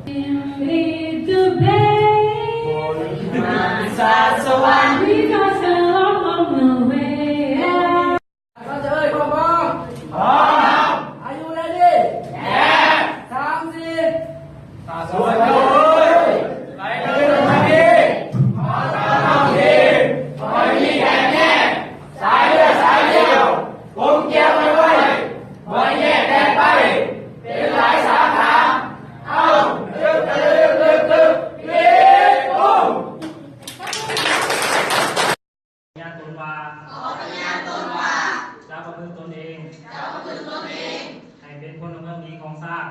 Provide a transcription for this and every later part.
Itu baik, masa sewaktu kita selalu on the way. Sao ơi, con. Are you ready? Yeah. 3, 4. Rồi ơi, lại nơi đồng hành đi, họ ta không đi, hỏi đi kèm nhé, sai nhiều, cùng chèo mày quay, mời nhẹ đèn bay, tiến lại xã thảm, ông, lực, đi, cùng. ญาติตนว่าจะประพฤติตนเองให้เป็นพลเมืองดีของชาติ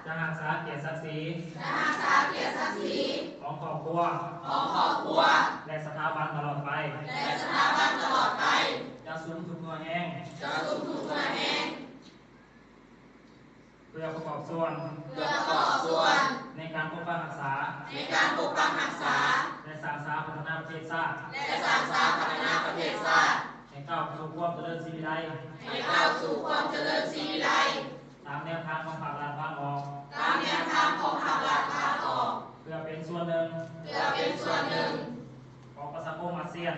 จะรักษาเกียรติศักดิ์ศรีของครอบครัวและสถาบันตลอดไปจะสูงสุดตัวแห้งเพื่อประกอบส่วนในการปกปักรักษาและสร้างสรรค์พัฒนาประเทศชาติให้ก้าวสู่ความเจริญศรีวิไลตามแนวทางของภาครัฐภาคออกเพื่อเป็นส่วนหนึ่งของประชาคมอาเซียน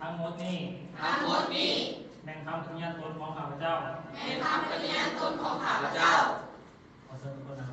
ทั้งหมดนี้แบ่งคำปฏิญาณตนของข้าพเจ้าขอเชิญทุกคนนะครับ